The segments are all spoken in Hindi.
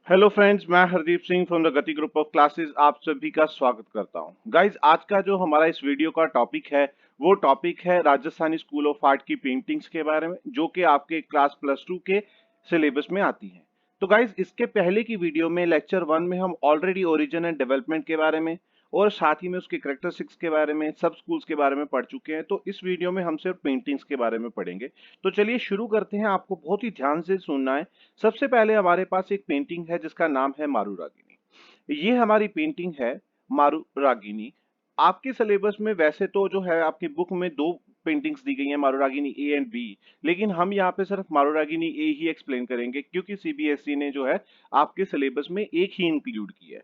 हेलो फ्रेंड्स, मैं हरदीप सिंह फ्रॉम द गति ग्रुप ऑफ क्लासेस आप सभी का स्वागत करता हूं। गाइस, आज का जो हमारा इस वीडियो का टॉपिक है वो टॉपिक है राजस्थानी स्कूल ऑफ आर्ट की पेंटिंग्स के बारे में, जो कि आपके क्लास प्लस टू के सिलेबस में आती हैं। तो गाइस, इसके पहले की वीडियो में लेक्चर 1 में हम ऑलरेडी ओरिजिन एंड डेवलपमेंट के बारे में और साथ ही में उसके कैरेक्टरिस्टिक्स के बारे में, सब स्कूल्स के बारे में पढ़ चुके हैं। तो इस वीडियो में हम सिर्फ पेंटिंग्स के बारे में पढ़ेंगे। तो चलिए शुरू करते हैं। आपको बहुत ही ध्यान से सुनना है। सबसे पहले हमारे पास एक पेंटिंग है जिसका नाम है मारू रागिनी। ये हमारी पेंटिंग है मारू रागिनी। आपके सिलेबस में वैसे तो जो है आपकी बुक में दो पेंटिंग्स दी गई हैं, मारू रागिनी ए एंड बी, लेकिन हम यहाँ पे सिर्फ मारू रागिनी ए ही एक्सप्लेन करेंगे क्योंकि सीबीएसई ने जो है आपके सिलेबस में एक ही इंक्लूड की है।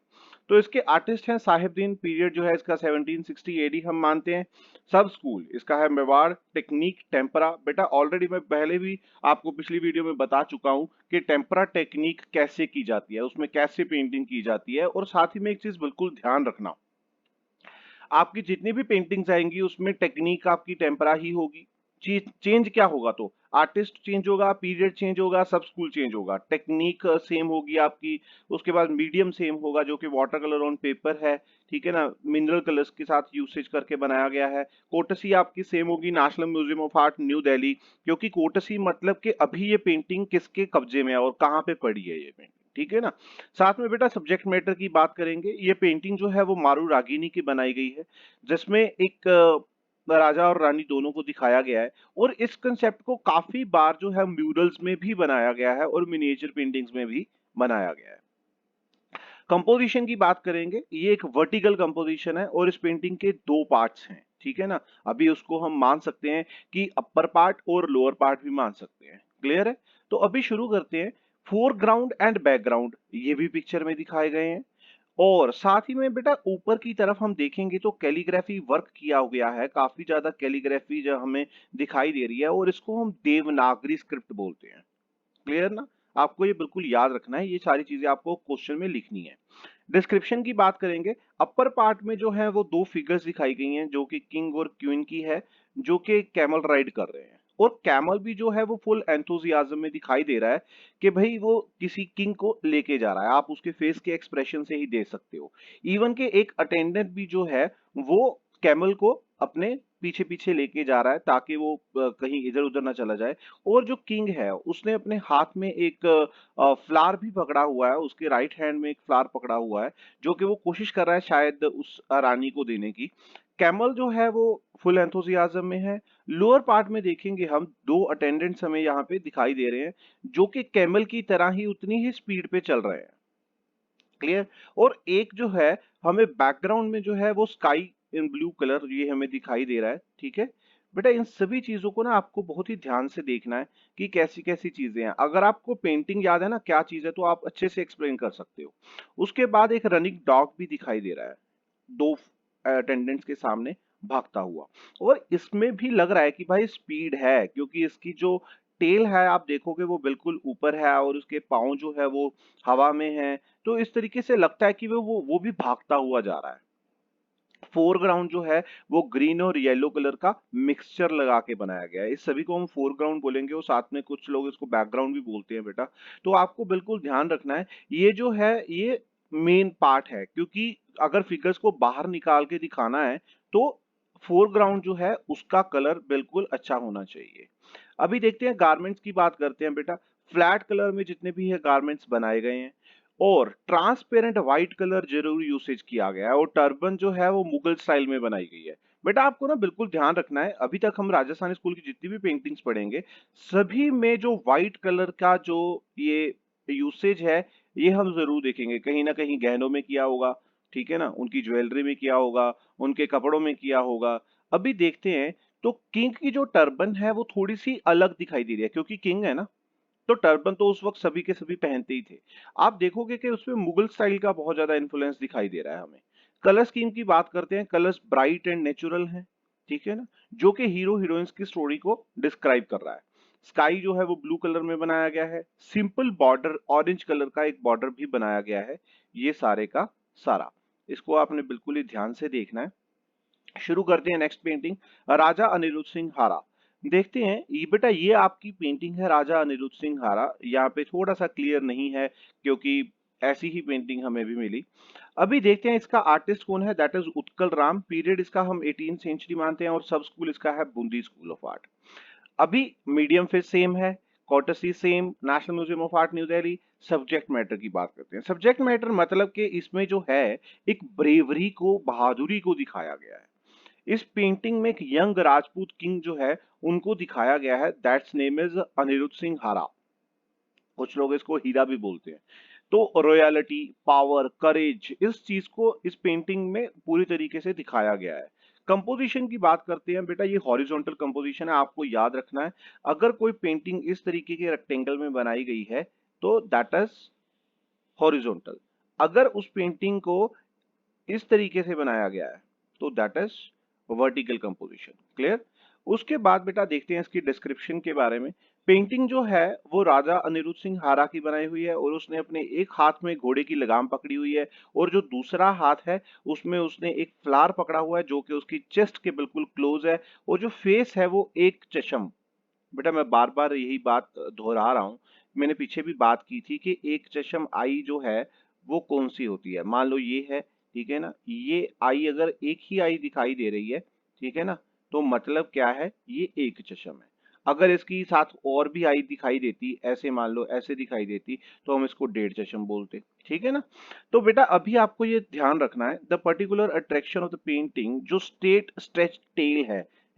तो इसके आर्टिस्ट हैं साहिबदीन। पीरियड जो है इसका 1760 एडी हम मानते हैं। सब स्कूल इसका है मेवाड़। Technique tempera. बेटा ऑलरेडी मैं पहले भी आपको पिछली वीडियो में बता चुका हूं कि टेम्परा टेक्निक कैसे की जाती है, उसमें कैसे पेंटिंग की जाती है। और साथ ही में एक चीज बिल्कुल ध्यान रखना, आपकी जितनी भी पेंटिंग्स आएंगी उसमें टेक्निक आपकी टेम्परा ही होगी। चेंज क्या होगा? तो आर्टिस्ट चेंज होगा, पीरियड चेंज होगा, सब स्कूल चेंज होगा। टेक्निक सेम होगी आपकी। उसके बाद मीडियम सेम होगा जो कि वाटर कलर ऑन पेपर है, ठीक है ना, मिनरल कलर्स के साथ यूसेज करके बनाया गया है। कोटसी आपकी सेम होगी national museum of art New Delhi, क्योंकि कोटसी मतलब कि अभी ये पेंटिंग किसके कब्जे में है और कहाँ पे पड़ी है ये पेंटिंग, ठीक है ना। साथ में बेटा सब्जेक्ट मैटर की बात करेंगे। ये पेंटिंग जो है वो मारू रागिनी की बनाई गई है, जिसमें एक राजा और रानी दोनों को दिखाया गया है। और इस कंसेप्ट को काफी बार जो है म्यूरल्स में भी बनाया गया है और मिनिएचर पेंटिंग्स में भी बनाया गया है। कंपोजिशन की बात करेंगे। ये एक वर्टिकल कंपोजिशन है और इस पेंटिंग के दो पार्ट्स हैं, ठीक है ना। अभी उसको हम मान सकते हैं कि अपर पार्ट और लोअर पार्ट भी मान सकते हैं। क्लियर है? तो अभी शुरू करते हैं। फोरग्राउंड एंड बैकग्राउंड ये भी पिक्चर में दिखाए गए हैं। और साथ ही में बेटा ऊपर की तरफ हम देखेंगे तो कैलीग्राफी वर्क किया गया है। काफी ज्यादा कैलीग्राफी जो हमें दिखाई दे रही है और इसको हम देवनागरी स्क्रिप्ट बोलते हैं। क्लियर ना? आपको ये बिल्कुल याद रखना है, ये सारी चीजें आपको क्वेश्चन में लिखनी है। डिस्क्रिप्शन की बात करेंगे। अपर पार्ट में जो है वो दो फिगर्स दिखाई गई हैं जो कि किंग और क्वीन की है, जो कि कैमल राइड कर रहे हैं। और कैमल भी जो है वो फुल एंथुजियाज्म में दिखाई दे रहा है कि भाई वो किसी किंग को लेके जा रहा है। आप उसके फेस के एक्सप्रेशन से ही दे सकते हो। इवन के एक अटेंडेंट भी जो है वो कैमल को अपने पीछे पीछे लेके जा रहा है ताकि वो कहीं इधर उधर ना चला जाए। और जो किंग है उसने अपने हाथ में एक फ्लावर भी पकड़ा हुआ है, उसके राइट हैंड में एक फ्लावर पकड़ा हुआ है, जो कि वो कोशिश कर रहा है शायद उस रानी को देने की। कैमल जो है वो फुल एंथुजियाज्म में है। लोअर पार्ट में देखेंगे हम दो अटेंडेंट्स हमें यहाँ पे दिखाई दे रहे हैं जो कि कैमल की तरह ही उतनी ही स्पीड पे चल रहे हैं। क्लियर? और एक जो है हमें बैकग्राउंड में जो है वो स्काई इन ब्लू कलर ये हमें दिखाई दे रहा है, ठीक है। बेटा इन सभी चीजों को ना आपको बहुत ही ध्यान से देखना है कि कैसी कैसी चीजें हैं। अगर आपको पेंटिंग याद है ना क्या चीज है तो आप अच्छे से एक्सप्लेन कर सकते हो। उसके बाद एक रनिंग डॉग भी दिखाई दे रहा है दो अटेंडेंट्स के सामने भागता हुआ। और इसमें भी लग रहा है कि भाई स्पीड है, क्योंकि इसकी जो टेल है आप देखोगे वो बिल्कुल ऊपर है और उसके पाँव जो है वो हवा में है। तो इस तरीके से लगता है कि वो भी भागता हुआ जा रहा है। फोरग्राउंड जो है वो ग्रीन और येलो कलर का मिक्सचर लगा के बनाया गया है। इस सभी को हम फोरग्राउंड बोलेंगे और साथ में कुछ लोग इसको बैकग्राउंड भी बोलते हैं बेटा। तो आपको बिल्कुल ध्यान रखना है, ये जो है ये मेन पार्ट है, क्योंकि अगर फिगर्स को बाहर निकाल के दिखाना है तो फोरग्राउंड जो है उसका कलर बिल्कुल अच्छा होना चाहिए। अभी देखते हैं गारमेंट्स की बात करते हैं बेटा। फ्लैट कलर में जितने भी है गारमेंट्स बनाए गए हैं और ट्रांसपेरेंट व्हाइट कलर जरूर यूसेज किया गया है। और टर्बन जो है वो मुगल स्टाइल में बनाई गई है। बेटा आपको ना बिल्कुल ध्यान रखना है, अभी तक हम राजस्थानी स्कूल की जितनी भी पेंटिंग्स पढ़ेंगे सभी में जो व्हाइट कलर का जो ये यूसेज है ये हम जरूर देखेंगे। कहीं ना कहीं गहनों में किया होगा, ठीक है ना, उनकी ज्वेलरी में किया होगा, उनके कपड़ों में किया होगा। अभी देखते हैं तो किंग की जो टर्बन है वो थोड़ी सी अलग दिखाई दे रही है, क्योंकि किंग है ना, तो टर्बन तो उस वक्त सभी के सभी पहनते ही थे। आप देखोगे कि उसमें मुगल स्टाइल का बहुत ज्यादा इन्फ्लुएंस दिखाई दे रहा है हमें। कलर स्कीम की बात करते हैं। कलर्स ब्राइट एंड नेचुरल हैं, ठीक है ना, जो कि हीरो हीरोइंस की स्टोरी को डिस्क्राइब कर रहा है। स्काई जो है वो ब्लू कलर में बनाया गया है। सिंपल बॉर्डर ऑरेंज कलर का एक बॉर्डर भी बनाया गया है। ये सारे का सारा, इसको आपने बिल्कुल ही ध्यान से देखना है। शुरू करते हैं नेक्स्ट पेंटिंग, राजा अनिरुद्ध सिंह हारा। देखते हैं ये बेटा, ये आपकी पेंटिंग है राजा अनिरुद्ध सिंह हारा। यहाँ पे थोड़ा सा क्लियर नहीं है क्योंकि ऐसी ही पेंटिंग हमें भी मिली। अभी देखते हैं इसका आर्टिस्ट कौन है, that is Utkal Ram. Period इसका हम 18th सेंचुरी मानते हैं और सब स्कूल इसका है बूंदी स्कूल ऑफ आर्ट। अभी मीडियम फिर सेम है, courtesy same, national museum of art New Delhi. Subject matter की बात करते हैं। सब्जेक्ट मैटर मतलब कि इसमें जो है एक ब्रेवरी को, बहादुरी को दिखाया गया है। इस पेंटिंग में एक यंग राजपूत किंग जो है उनको दिखाया गया है, that's name is Anirudh Singh Hara. कुछ लोग इसको हीरा भी बोलते हैं। तो रॉयलिटी, पावर, करेज, इस चीज को इस पेंटिंग में पूरी तरीके से दिखाया गया है। कंपोजिशन की बात करते हैं बेटा, ये हॉरिजॉन्टल कंपोजिशन है, आपको याद रखना है। अगर कोई पेंटिंग इस तरीके के रेक्टेंगल में बनाई गई है तो दैट इज हॉरिजॉन्टल। अगर उस पेंटिंग को इस तरीके से बनाया गया है तो that is vertical composition. Clear. उसके बाद बेटा देखते हैं इसकी डिस्क्रिप्शन के बारे में। पेंटिंग जो है वो राजा अनिरुद्ध सिंह हारा की बनाई हुई है और उसने अपने एक हाथ में घोड़े की लगाम पकड़ी हुई है और जो दूसरा हाथ है उसमें उसने एक फ्लावर पकड़ा हुआ है जो कि उसकी चेस्ट के बिल्कुल क्लोज है। और जो फेस है वो एक चश्म। बेटा मैं बार बार यही बात दोहरा रहा हूँ। मैंने पीछे भी बात की थी कि एक चश्म आई जो है वो कौन सी होती है। मान लो ये है, ठीक है ना, ये आई अगर एक ही आई दिखाई दे रही है, ठीक है ना, तो मतलब क्या है, ये एक चश्म है। अगर इसकी साथ और भी आई दिखाई देती, ऐसे मान लो ऐसे दिखाई देती, तो हम इसको डेढ़ चश्म बोलते। ठीक है ना। तो बेटा अभी आपको ये ध्यान रखना है, the particular attraction of the painting, जो स्टेट स्ट्रेच टेल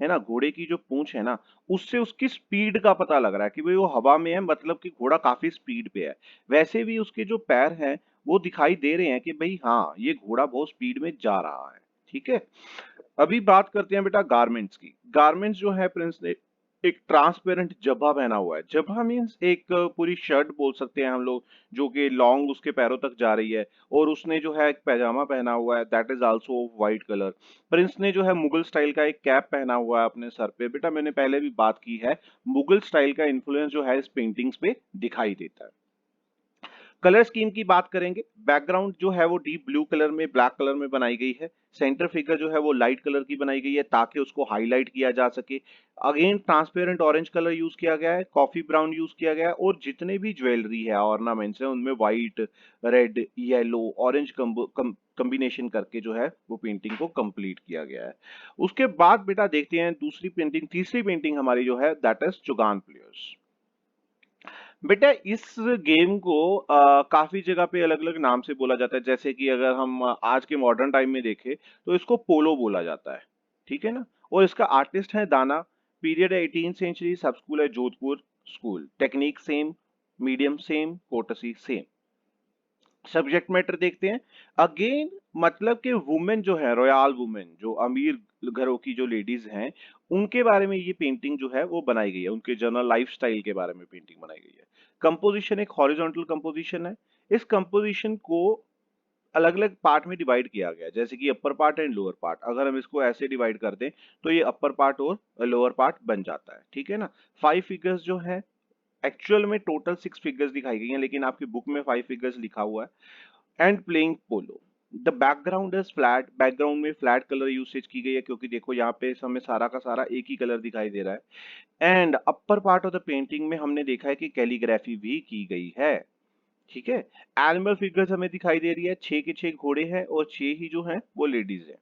है ना, घोड़े की जो पूंछ है ना, उससे उसकी स्पीड का पता लग रहा है कि भाई वो हवा में है, मतलब कि घोड़ा काफी स्पीड पे है। वैसे भी उसके जो पैर हैं वो दिखाई दे रहे हैं कि भाई हाँ ये घोड़ा बहुत स्पीड में जा रहा है। ठीक है। अभी बात करते हैं बेटा गारमेंट्स की। गारमेंट्स जो है प्रिंस ने एक ट्रांसपेरेंट जब्बा पहना हुआ है। जब्बा मीन्स एक पूरी शर्ट बोल सकते हैं हम लोग, जो कि लॉन्ग उसके पैरों तक जा रही है। और उसने जो है एक पैजामा पहना हुआ है, that is also of white colour. Prince ने जो है मुगल स्टाइल का एक कैप पहना हुआ है अपने सर पे। बेटा मैंने पहले भी बात की है, मुगल स्टाइल का इन्फ्लुएंस जो है इस पेंटिंग्स पे दिखाई देता है। कलर स्कीम की बात करेंगे, बैकग्राउंड जो है वो डीप ब्लू कलर में, ब्लैक कलर में बनाई गई है। सेंटर फिगर जो है वो लाइट कलर की बनाई गई है ताकि उसको हाईलाइट किया जा सके। Again transparent orange colour use किया गया है, कॉफी ब्राउन यूज किया गया है और जितने भी ज्वेलरी है, ऑर्नामेंट्स है, उनमें white, red, yellow, orange combination करके जो है वो पेंटिंग को कंप्लीट किया गया है। उसके बाद बेटा देखते हैं दूसरी पेंटिंग, तीसरी पेंटिंग हमारी जो है दैट इज चुगान प्लेयर्स। बेटा इस गेम को काफी जगह पे अलग अलग नाम से बोला जाता है। जैसे कि अगर हम आज के मॉडर्न टाइम में देखें तो इसको पोलो बोला जाता है। ठीक है ना। और इसका आर्टिस्ट है दाना। पीरियड है 18th सेंचुरी। सब स्कूल है Jodhpur school. Technique same, medium same, courtesy same. Subject matter देखते हैं। अगेन मतलब कि वुमेन जो है, रॉयल वुमेन, जो अमीर घरों की जो लेडीज हैं, उनके बारे में ये पेंटिंग जो है वो बनाई गई है। उनके जनरल लाइफस्टाइल के बारे में पेंटिंग बनाई गई है। कंपोजिशन एक हॉरिजॉन्टल कंपोजिशन है। इस कंपोजिशन को अलग अलग पार्ट में डिवाइड किया गया है, जैसे कि upper part and lower part. अगर हम इसको ऐसे डिवाइड कर दें तो ये अपर पार्ट और लोअर पार्ट बन जाता है। ठीक है ना। 5 फिगर्स जो है, एक्चुअल में टोटल 6 फिगर्स दिखाई गई हैं, लेकिन आपकी बुक में 5 फिगर्स लिखा हुआ है। And playing polo. The background is flat. Background में फ्लैट कलर यूसेज की गई है क्योंकि देखो यहाँ पे हमें सारा का सारा एक ही कलर दिखाई दे रहा है। And upper part of the painting में हमने देखा है कि कैलीग्राफी भी की गई है। ठीक है। एनिमल फिगर्स हमें दिखाई दे रही है, 6 के 6 घोड़े हैं और 6 ही जो हैं वो लेडीज हैं।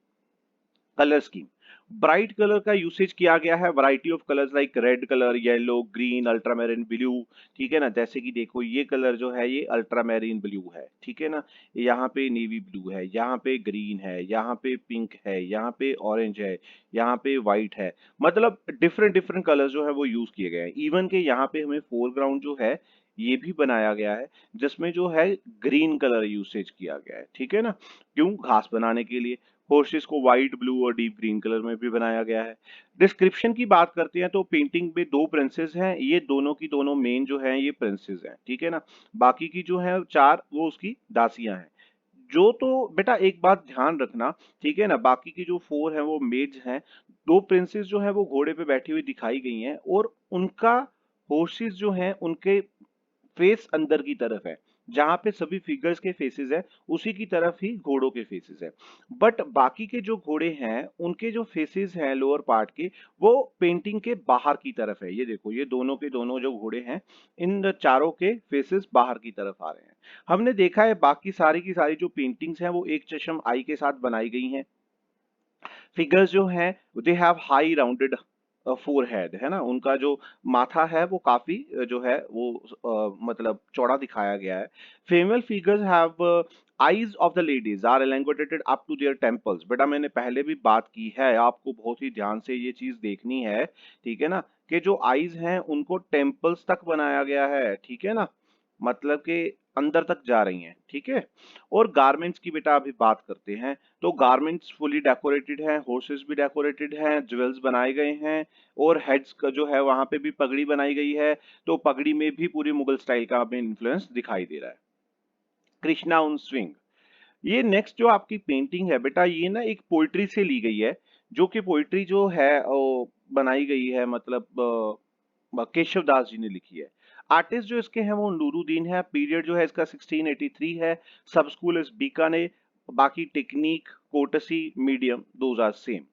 कलर स्कीम, ब्राइट कलर का यूसेज किया गया है। Variety of colours like red colour, yellow, green, ultramarine blue. ठीक है ना। जैसे कि देखो ये कलर जो है ये अल्ट्रामेरिन ब्लू है। ठीक है ना। यहाँ पे नेवी ब्लू है, यहाँ पे ग्रीन है, यहाँ पे पिंक है, यहाँ पे ऑरेंज है, यहाँ पे व्हाइट है। मतलब डिफरेंट डिफरेंट कलर जो है वो यूज किए गए हैं। इवन के यहाँ पे हमें फोरग्राउंड जो है ये भी बनाया गया है, जिसमें जो है ग्रीन कलर यूसेज किया गया है। ठीक है ना। क्यों? घास बनाने के लिए। हॉर्सेस को व्हाइट, ब्लू और डीप ग्रीन कलर में भी बनाया गया है। डिस्क्रिप्शन की बात करते हैं तो पेंटिंग में 2 प्रिंसेस हैं, ये दोनों की दोनों मेन जो हैं ये प्रिंसेस हैं। ठीक है ना। बाकी की जो है 4 वो उसकी दासियां हैं। जो तो बेटा एक बात ध्यान रखना, ठीक है ना, बाकी की जो 4 हैं वो मेड्स हैं। 2 प्रिंसेस जो है वो घोड़े पे बैठी हुई दिखाई गई हैं और उनका हॉर्सेस जो हैं उनके फेस अंदर की तरफ है। जहां पे सभी फिगर्स के फेसेस है उसी की तरफ ही घोड़ों के फेसेस है। बट बाकी के जो घोड़े हैं उनके जो फेसेस हैं लोअर पार्ट के, वो पेंटिंग के बाहर की तरफ है। ये देखो, ये दोनों के दोनों जो घोड़े हैं, इन चारों के फेसेस बाहर की तरफ आ रहे हैं। हमने देखा है बाकी सारी की सारी जो पेंटिंग्स हैं वो एक चश्म आई के साथ बनाई गई हैं। फिगर्स जो हैं they have high rounded forehead, है ना, उनका जो माथा है वो काफी जो है वो मतलब चौड़ा दिखाया गया है। Female figures have eyes of the ladies are elongated up to their temples. बेटा मैंने पहले भी बात की है, आपको बहुत ही ध्यान से ये चीज देखनी है, ठीक है ना, कि जो आईज हैं उनको टेम्पल्स तक बनाया गया है, ठीक है ना, मतलब कि अंदर तक जा रही हैं, ठीक है। और गारमेंट्स की बेटा अभी बात करते हैं। तो गारमेंट्स फुली डेकोरेटेड हैं, हॉर्सेस भी डेकोरेटेड हैं, ज्वेल्स बनाए गए हैं, और हेड्स का जो है वहां पे भी पगड़ी बनाई गई है। तो पगड़ी में भी पूरी मुगल स्टाइल का हमें इन्फ्लुएंस दिखाई दे रहा है। कृष्णा ऑन स्विंग, ये नेक्स्ट जो आपकी पेंटिंग है बेटा, ये ना एक पोइट्री से ली गई है, जो कि पोइट्री जो है वो बनाई गई है, मतलब केशव दास जी ने लिखी है। आर्टिस्ट जो इसके हैं वो नूरुद्दीन है। पीरियड जो है इसका 1683 है। सब स्कूल इज बीकानेर। बाकी technique, courtesy, medium, those are same.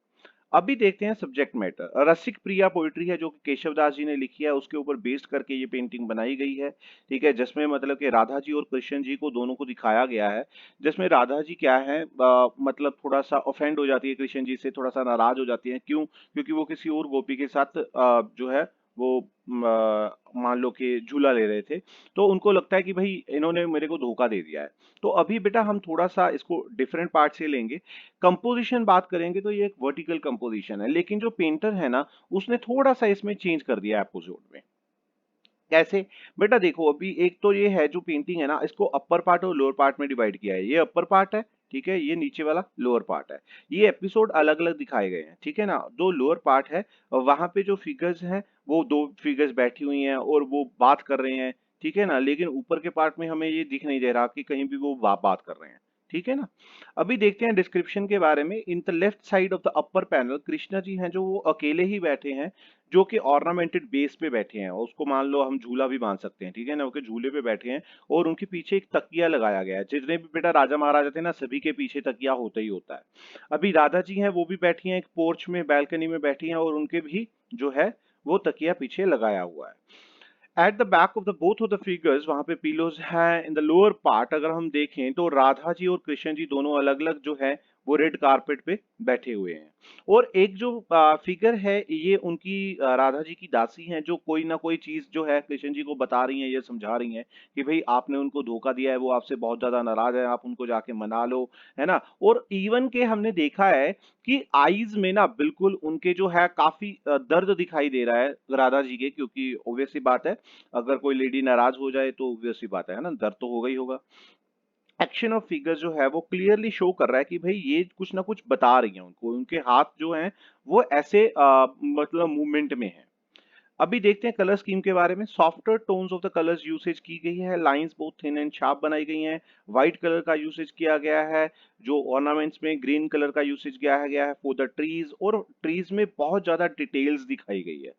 अभी देखते हैं subject matter. Rasik Priya poetry है जो कि केशव दास जी ने लिखी है, उसके ऊपर बेस्ड करके ये पेंटिंग बनाई गई है, ठीक है, जिसमें मतलब कि राधा जी और कृष्ण जी को दोनों को दिखाया गया है। जिसमें राधा जी क्या है, मतलब थोड़ा सा ऑफेंड हो जाती है कृष्ण जी से, थोड़ा सा नाराज हो जाती है। क्यों? क्योंकि वो किसी और गोपी के साथ जो है वो मान लो कि झूला ले रहे थे। तो उनको लगता है कि भाई इन्होंने मेरे को धोखा दे दिया है। तो अभी बेटा हम थोड़ा सा इसको डिफरेंट पार्ट से लेंगे। कंपोजिशन बात करेंगे तो ये एक वर्टिकल कंपोजिशन है, लेकिन जो पेंटर है ना उसने थोड़ा सा इसमें चेंज कर दिया है एपिसोड में। कैसे? बेटा देखो, अभी एक तो ये है जो पेंटिंग है ना, इसको अपर पार्ट और लोअर पार्ट में डिवाइड किया है। ये अपर पार्ट है, ठीक है, ये नीचे वाला लोअर पार्ट है। ये एपिसोड अलग अलग दिखाए गए हैं, ठीक है ना। दो लोअर पार्ट है और वहां पे जो फिगर्स हैं वो दो फिगर्स बैठी हुई हैं और वो बात कर रहे हैं, ठीक है ना। लेकिन ऊपर के पार्ट में हमें ये दिख नहीं दे रहा कि कहीं भी वो बात कर रहे हैं, ठीक है ना। अभी देखते हैं डिस्क्रिप्शन के बारे में। In the left side of the upper panel Krishna ji हैं जो वो अकेले ही बैठे हैं, जो कि ऑर्नामेंटेड बेस पे बैठे हैं, और उसको मान लो हम झूला भी बांध सकते हैं, ठीक है ना, वो के झूले पे बैठे हैं। और उनके पीछे एक तकिया लगाया गया है। जितने भी बेटा राजा महाराजा थे ना, सभी के पीछे तकिया होता ही होता है। अभी राधा जी हैं वो भी बैठी हैं एक पोर्च में, बैल्कनी में बैठी हैं, और उनके भी जो है वो तकिया पीछे लगाया हुआ है। At the back of the both of the figures वहां पे पिलोज हैं। इन द लोअर पार्ट अगर हम देखें तो राधा जी और कृष्ण जी दोनों अलग अलग जो है वो रेड कारपेट पे बैठे हुए हैं। और एक जो फिगर है ये उनकी राधा जी की दासी हैं, जो कोई ना कोई चीज जो है कृष्ण जी को बता रही हैं या समझा रही हैं कि भाई आपने उनको धोखा दिया है, वो आपसे बहुत ज्यादा नाराज है, आप उनको जाके मना लो, है ना। और इवन के हमने देखा है कि आईज में ना बिल्कुल उनके जो है काफी दर्द दिखाई दे रहा है राधा जी के, क्योंकि ऑब्वियस सी बात है अगर कोई लेडी नाराज हो जाए तो ऑब्वियस सी बात है ना, दर्द तो होगा ही होगा। एक्शन ऑफ फिगर जो है वो क्लियरली शो कर रहा है कि भाई ये कुछ ना कुछ बता रही है उनको, उनके हाथ जो हैं वो ऐसे मतलब मूवमेंट में है। अभी देखते हैं कलर स्कीम के बारे में। Softer tones of the colours usage की गई है। लाइंस बहुत थिन एंड शार्प बनाई गई हैं। व्हाइट कलर का यूसेज किया गया है। जो ऑर्नामेंट्स में ग्रीन कलर का यूसेज किया गया है फॉर द ट्रीज, और ट्रीज में बहुत ज्यादा डिटेल्स दिखाई गई है।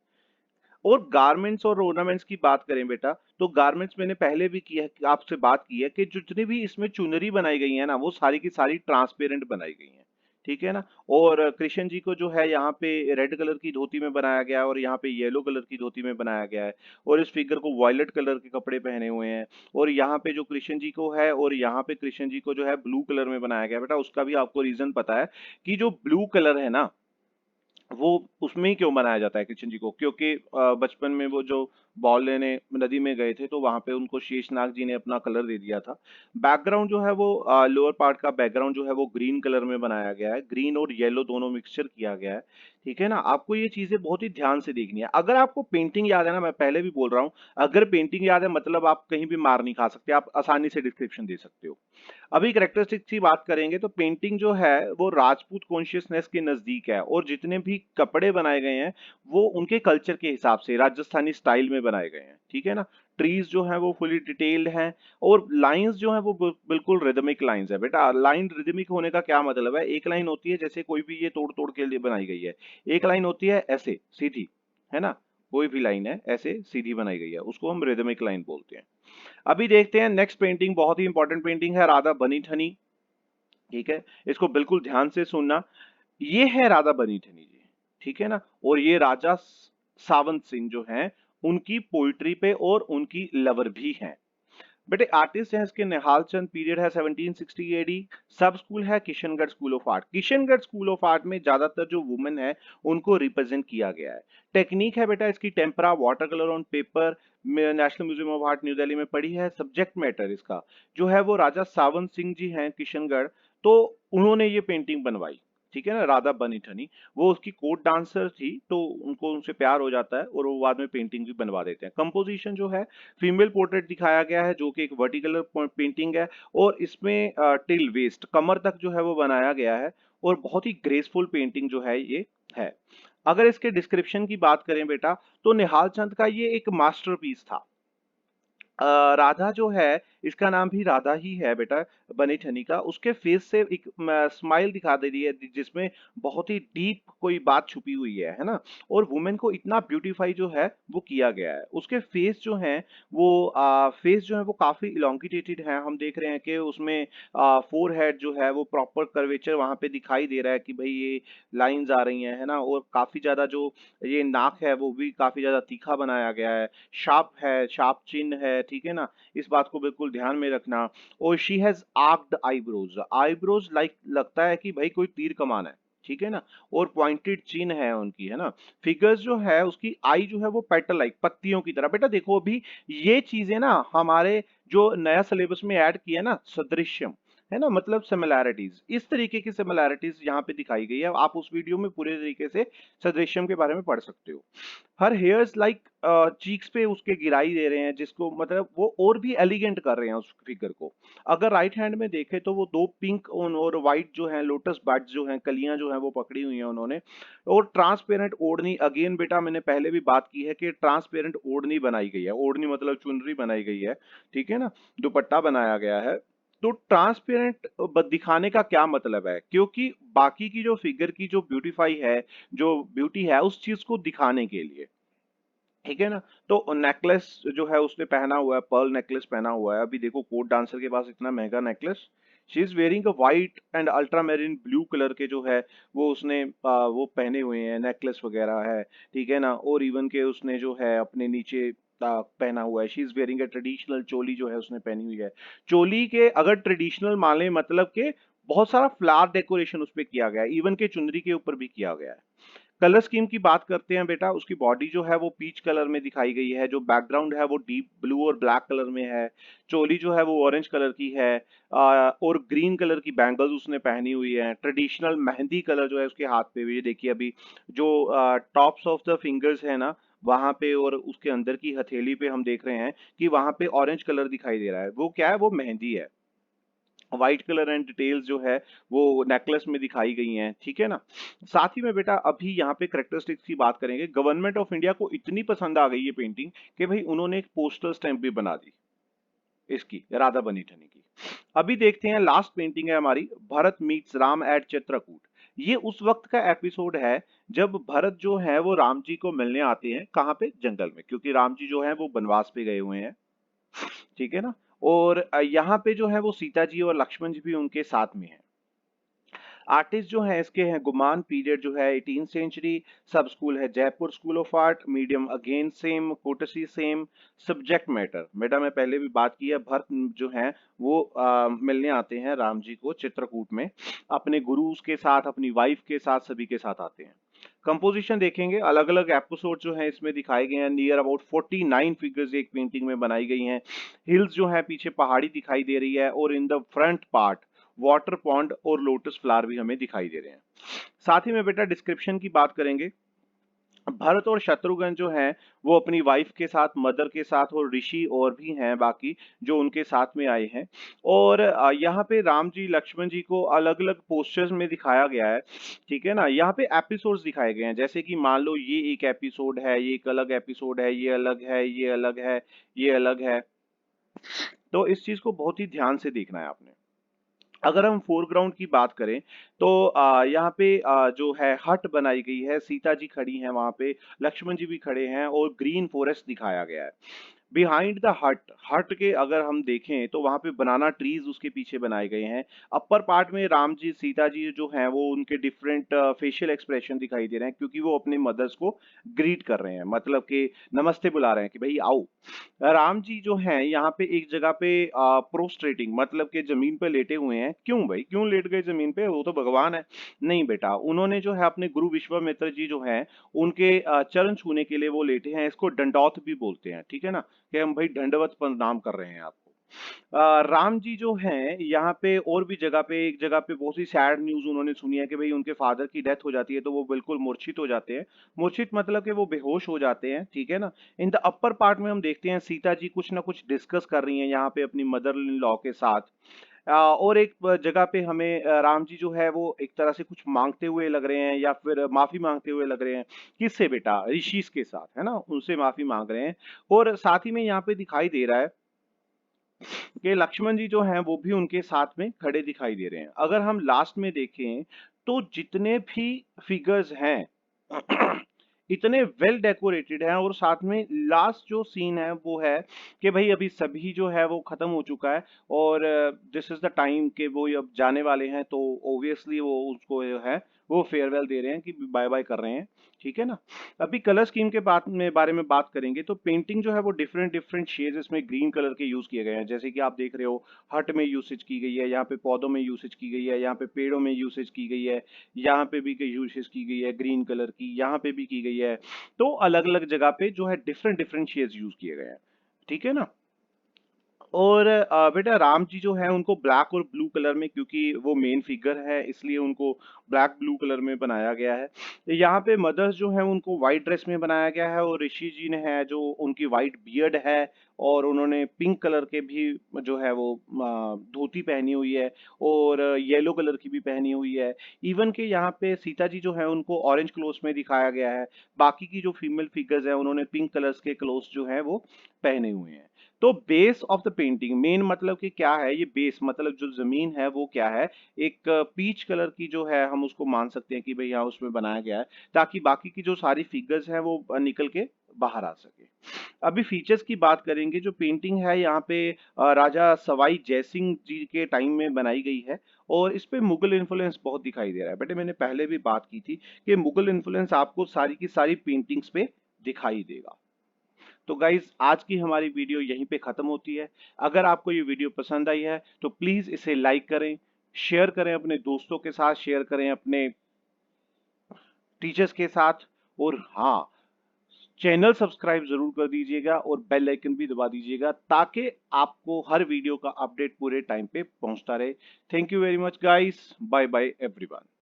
और गारमेंट्स और ऑर्नामेंट्स की बात करें बेटा, तो गारमेंट्स मैंने पहले भी किया आपसे बात की है कि जितनी भी इसमें चुनरी बनाई गई है ना वो सारी की सारी ट्रांसपेरेंट बनाई गई है, ठीक है ना। और कृष्ण जी को जो है यहाँ पे रेड कलर की धोती में बनाया गया है और यहाँ पे येलो कलर की धोती में बनाया गया है। और इस फिगर को वॉयलेट कलर के कपड़े पहने हुए हैं। और यहाँ पे जो कृष्ण जी को है और यहाँ पे कृष्ण जी को जो है ब्लू कलर में बनाया गया है। बेटा उसका भी आपको रीजन पता है कि जो ब्लू कलर है ना वो उसमें ही क्यों बनाया जाता है कृष्ण जी को, क्योंकि बचपन में वो जो बॉल लेने नदी में गए थे तो वहां पे उनको शेषनाग जी ने अपना कलर दे दिया था। बैकग्राउंड जो है वो लोअर पार्ट का बैकग्राउंड जो है वो ग्रीन कलर में बनाया गया है। ग्रीन और येलो दोनों मिक्सचर किया गया है, ठीक है ना। आपको ये चीजें बहुत ही ध्यान से देखनी है। अगर आपको पेंटिंग याद है ना, मैं पहले भी बोल रहा हूँ, अगर पेंटिंग याद है मतलब आप कहीं भी मार नहीं खा सकते, आप आसानी से डिस्क्रिप्शन दे सकते हो। अभी करेक्टरिस्टिक्स की बात करेंगे तो पेंटिंग जो है वो राजपूत कॉन्शियसनेस के नजदीक है, और जितने भी कपड़े बनाए गए हैं वो उनके कल्चर के हिसाब से राजस्थानी स्टाइल में बनाए गए हैं, ठीक है ना। ट्रीज जो है वो फुली डिटेल्ड हैं। और लाइंस जो है वो बिल्कुल रिदमिक लाइंस है। बेटा लाइन रिदमिक होने का क्या मतलब है? एक लाइन होती है जैसे कोई भी ये तोड़ तोड़ के लिए बनाई गई है, एक लाइन होती है ऐसे सीधी, है ना। कोई भी लाइन है ऐसे सीधी बनाई गई है, उसको हम रिदमिक लाइन बोलते हैं। अभी देखते हैं नेक्स्ट पेंटिंग, बहुत ही इंपॉर्टेंट पेंटिंग है, राधा बनी ठनी। ठीक है, इसको बिल्कुल ध्यान से सुनना। ये है राधा बनी ठनी जी, ठीक है ना। और ये राजा सावंत सिंह जो हैं, उनकी पोइट्री पे और उनकी लवर भी हैं। बेटे आर्टिस्ट है इसके निहाल चंद, पीरियड है 1760 एडी, सब स्कूल है Kishangarh school of art. Kishangarh school of art में ज्यादातर जो वुमेन है उनको रिप्रेजेंट किया गया है। टेक्निक है बेटा इसकी tempera, water colour on paper, national museum of art New Delhi में पढ़ी है। सब्जेक्ट मैटर इसका जो है वो राजा सावंत सिंह जी हैं किशनगढ़, तो उन्होंने ये पेंटिंग बनवाई। ठीक है ना, राधा बनी ठनी, वो उसकी कोर्ट डांसर थी, तो उनको उनसे प्यार हो जाता है और वो बाद में पेंटिंग भी बनवा देते हैं। कंपोजिशन जो है फीमेल पोर्ट्रेट दिखाया गया है, जो कि एक वर्टिकल पेंटिंग है, और इसमें टिल वेस्ट कमर तक जो है वो बनाया गया है, और बहुत ही ग्रेसफुल पेंटिंग जो है ये है। अगर इसके डिस्क्रिप्शन की बात करें बेटा, तो निहाल चंद का ये एक मास्टरपीस था। राधा जो है, इसका नाम भी राधा ही है बेटा, बनी ठनी का। उसके फेस से एक स्माइल दिखा दे रही है जिसमें बहुत ही डीप कोई बात छुपी हुई है ना। और वुमेन को इतना ब्यूटीफाई जो है वो किया गया है। उसके फेस जो है वो फेस जो है वो काफी इलोंगिटेटेड है। हम देख रहे हैं कि उसमें फोर हेड जो है वो प्रॉपर कर्वेचर वहां पे दिखाई दे रहा है कि भाई ये लाइंस आ रही हैं, है ना। और काफी ज्यादा जो ये नाक है वो भी काफी ज्यादा तीखा बनाया गया है। शार्प है, शार्प चिन है, ठीक है ना। इस बात को बिल्कुल ध्यान में रखना। और she has arched eyebrows, eyebrows like लगता है कि भाई कोई तीर कमान है, ठीक है ना। और पॉइंटेड चिन है उनकी, है ना। फिगर्स जो है उसकी आई जो है वो पेटल लाइक, पत्तियों की तरह। बेटा देखो अभी ये चीजें ना हमारे जो नया सिलेबस में ऐड किया ना, सदृश्यम, है ना, मतलब सिमिलैरिटीज, इस तरीके की सिमिलैरिटीज यहाँ पे दिखाई गई है। आप उस वीडियो में पूरे तरीके से सदृश्यम के बारे में पढ़ सकते हो। हर हेयर्स लाइक चीक्स पे उसके गिराई दे रहे हैं, जिसको मतलब वो और भी एलिगेंट कर रहे हैं उस फिगर को। अगर राइट हैंड में देखें तो वो दो पिंक और व्हाइट जो है लोटस बड्स जो हैं, कलियां जो हैं वो पकड़ी हुई हैं उन्होंने। और ट्रांसपेरेंट ओढ़नी, अगेन बेटा मैंने पहले भी बात की है कि ट्रांसपेरेंट ओढ़नी बनाई गई है। ओढ़नी मतलब चुनरी बनाई गई है, ठीक है ना, दुपट्टा बनाया गया है। तो ट्रांसपेरेंट दिखाने का क्या मतलब है, क्योंकि बाकी की जो फिगर की जो ब्यूटीफाई है, जो ब्यूटी है उस चीज को दिखाने के लिए, ठीक है ना। तो नेकलेस जो है उसने पहना हुआ है, पर्ल नेकलेस पहना हुआ है। अभी देखो कोर्ट डांसर के पास इतना महंगा necklace. She is wearing a white and ultra marine blue colour के जो है वो उसने वो पहने हुए हैं, नेकलेस वगैरह है, ठीक है ना। और इवन के उसने जो है अपने नीचे पहना हुआ है। She is wearing a traditional choli जो है उसने पहनी हुई है। चोली के अगर ट्रेडिशनल मान लें मतलब के बहुत सारा फ्लावर डेकोरेशन उस पे किया गया है, इवन के चुनरी के ऊपर भी किया गया है। कलर स्कीम की बात करते हैं बेटा, उसकी बॉडी जो है वो पीच कलर में दिखाई गई है, जो बैकग्राउंड है वो डीप ब्लू और ब्लैक कलर में है। चोली जो है वो ऑरेंज कलर की है, और ग्रीन कलर की बैंगल्स उसने पहनी हुई है। ट्रेडिशनल मेहंदी कलर जो है उसके हाथ पे भी, ये देखिए अभी जो टॉप्स ऑफ द फिंगर्स है ना वहां पे, और उसके अंदर की हथेली पे हम देख रहे हैं कि वहां पे ऑरेंज कलर दिखाई दे रहा है। वो क्या है, वो मेहंदी है। व्हाइट कलर एंड डिटेल्स जो है वो नेकलेस में दिखाई गई हैं, ठीक है ना। साथ ही में बेटा अभी यहाँ पे करेक्टरिस्टिक्स की बात करेंगे। गवर्नमेंट ऑफ इंडिया को इतनी पसंद आ गई ये पेंटिंग कि भाई उन्होंने एक पोस्टर स्टैंप भी बना दी इसकी, राधा बनी ठनी की। अभी देखते हैं लास्ट पेंटिंग है हमारी, भरत मीट्स राम एट चित्रकूट। ये उस वक्त का एपिसोड है जब भरत जो है वो राम जी को मिलने आते हैं, कहाँ पे, जंगल में, क्योंकि राम जी जो है वो वनवास पे गए हुए हैं, ठीक है ना। और यहाँ पे जो है वो सीता जी और लक्ष्मण जी भी उनके साथ में है। आर्टिस्ट जो है इसके हैं गुमान, पीरियड जो है 18th सेंचुरी, सब स्कूल है Jaipur school of art, medium again same, कोटसी same. Subject matter बेटा मैं पहले भी बात की है, भरत जो है वो मिलने आते हैं राम जी को चित्रकूट में, अपने गुरुज के साथ, अपनी वाइफ के साथ, सभी के साथ आते हैं। कंपोजिशन देखेंगे, अलग अलग एपिसोड जो है इसमें दिखाए गए हैं। नियर अबाउट 49 फिगर्स एक पेंटिंग में बनाई गई हैं। हिल्स जो है पीछे पहाड़ी दिखाई दे रही है, और in the front part water pond और लोटस फ्लावर भी हमें दिखाई दे रहे हैं। साथ ही में बेटा डिस्क्रिप्शन की बात करेंगे। भरत और शत्रुघ्न जो हैं वो अपनी वाइफ के साथ, मदर के साथ, और ऋषि और भी हैं बाकी जो उनके साथ में आए हैं। और यहाँ पे राम जी लक्ष्मण जी को अलग अलग पोस्टर्स में दिखाया गया है, ठीक है ना। यहाँ पे एपिसोड्स दिखाए गए हैं, जैसे कि मान लो ये एक एपिसोड है, ये एक अलग एपिसोड है, ये अलग है, ये अलग है, ये अलग है। तो इस चीज को बहुत ही ध्यान से देखना है आपने। अगर हम फोरग्राउंड की बात करें तो यहाँ पे जो है हट बनाई गई है, सीता जी खड़ी हैं वहां पे, लक्ष्मण जी भी खड़े हैं, और ग्रीन फॉरेस्ट दिखाया गया है। बिहाइंड द हट, हट के अगर हम देखें तो वहां पे बनाना ट्रीज उसके पीछे बनाए गए हैं। अपर पार्ट में राम जी सीता जी जो हैं वो उनके डिफरेंट फेशियल एक्सप्रेशन दिखाई दे रहे हैं, क्योंकि वो अपने मदर्स को ग्रीट कर रहे हैं, मतलब कि नमस्ते बुला रहे हैं कि भाई आओ। राम जी जो हैं यहाँ पे एक जगह पे प्रोस्ट्रेटिंग, मतलब कि जमीन पे लेटे हुए हैं। क्यों भाई, क्यों लेट गए जमीन पे, वो तो भगवान है। नहीं बेटा, उन्होंने जो है अपने गुरु विश्वामित्र जी जो हैं उनके चरण छूने के लिए वो लेटे हैं। इसको दंडौत भी बोलते हैं, ठीक है ना, कि हम भाई दंडवत प्रणाम कर रहे हैं आपको। राम जी जो हैं यहाँ पे और भी जगह पे, एक जगह पे बहुत सी सैड न्यूज उन्होंने सुनी है कि भाई उनके फादर की डेथ हो जाती है, तो वो बिल्कुल मूर्छित हो जाते हैं। मूर्छित मतलब कि वो बेहोश हो जाते हैं, ठीक है ना। इन द अपर पार्ट में हम देखते हैं सीता जी कुछ ना कुछ डिस्कस कर रही हैं यहाँ पे अपनी मदर इन लॉ के साथ। और एक जगह पे हमें राम जी जो है वो एक तरह से कुछ मांगते हुए लग रहे हैं, या फिर माफी मांगते हुए लग रहे हैं। किससे बेटा, ऋषिस के साथ, है ना, उनसे माफी मांग रहे हैं। और साथ ही में यहाँ पे दिखाई दे रहा है कि लक्ष्मण जी जो हैं वो भी उनके साथ में खड़े दिखाई दे रहे हैं। अगर हम लास्ट में देखें तो जितने भी फिगर्स हैं इतने वेल डेकोरेटेड हैं, और साथ में लास्ट जो सीन है वो है कि भाई अभी सभी जो है वो खत्म हो चुका है, और दिस इज द टाइम कि वो अब जाने वाले हैं, तो ऑब्वियसली वो उसको जो है वो फेयरवेल दे रहे हैं कि बाय बाय कर रहे हैं, ठीक है ना। अभी कलर स्कीम के बारे में बात करेंगे तो पेंटिंग जो है वो डिफरेंट डिफरेंट शेड्स इसमें ग्रीन कलर के यूज किए गए हैं, जैसे कि आप देख रहे हो हट में यूसेज की गई है, यहाँ पे पौधों में यूसेज की गई है, यहाँ पे पेड़ों में यूसेज की गई है, यहाँ पे भी कई यूसेज की गई है ग्रीन कलर की, यहाँ पे भी की गई है। तो अलग अलग जगह पे जो है डिफरेंट डिफरेंट शेड्स यूज किए गए हैं, ठीक है ना। और बेटा राम जी जो है उनको ब्लैक और ब्लू कलर में, क्योंकि वो मेन फिगर है इसलिए उनको ब्लैक ब्लू कलर में बनाया गया है। यहाँ पे मदर्स जो है उनको व्हाइट ड्रेस में बनाया गया है, और ऋषि जी ने है जो उनकी व्हाइट बियर्ड है, और उन्होंने पिंक कलर के भी जो है वो धोती पहनी हुई है, और येलो कलर की भी पहनी हुई है। इवन के यहाँ पे सीता जी जो है उनको ऑरेंज क्लोथ में दिखाया गया है। बाकी की जो फीमेल फिगर्स है उन्होंने पिंक कलर्स के क्लोथ्स जो है वो पहने हुए हैं। तो base of the painting, main मतलब कि क्या है ये बेस, मतलब जो जमीन है वो क्या है, एक पीच कलर की जो है हम उसको मान सकते हैं कि भाई यहाँ उसमें बनाया गया है, ताकि बाकी की जो सारी फिगर्स हैं वो निकल के बाहर आ सके। अभी फीचर्स की बात करेंगे। जो पेंटिंग है यहाँ पे राजा सवाई जयसिंह जी के टाइम में बनाई गई है, और इस पे मुगल इन्फ्लुएंस बहुत दिखाई दे रहा है। बेटे मैंने पहले भी बात की थी कि मुगल इन्फ्लुएंस आपको सारी की सारी पेंटिंग्स पे दिखाई देगा। तो गाइज आज की हमारी वीडियो यहीं पे खत्म होती है। अगर आपको ये वीडियो पसंद आई है तो प्लीज इसे लाइक करें, शेयर करें अपने दोस्तों के साथ, शेयर करें अपने टीचर्स के साथ, और हाँ, चैनल सब्सक्राइब जरूर कर दीजिएगा और बेल आइकन भी दबा दीजिएगा, ताकि आपको हर वीडियो का अपडेट पूरे टाइम पे पहुंचता रहे। Thank you very much guys, bye bye everyone.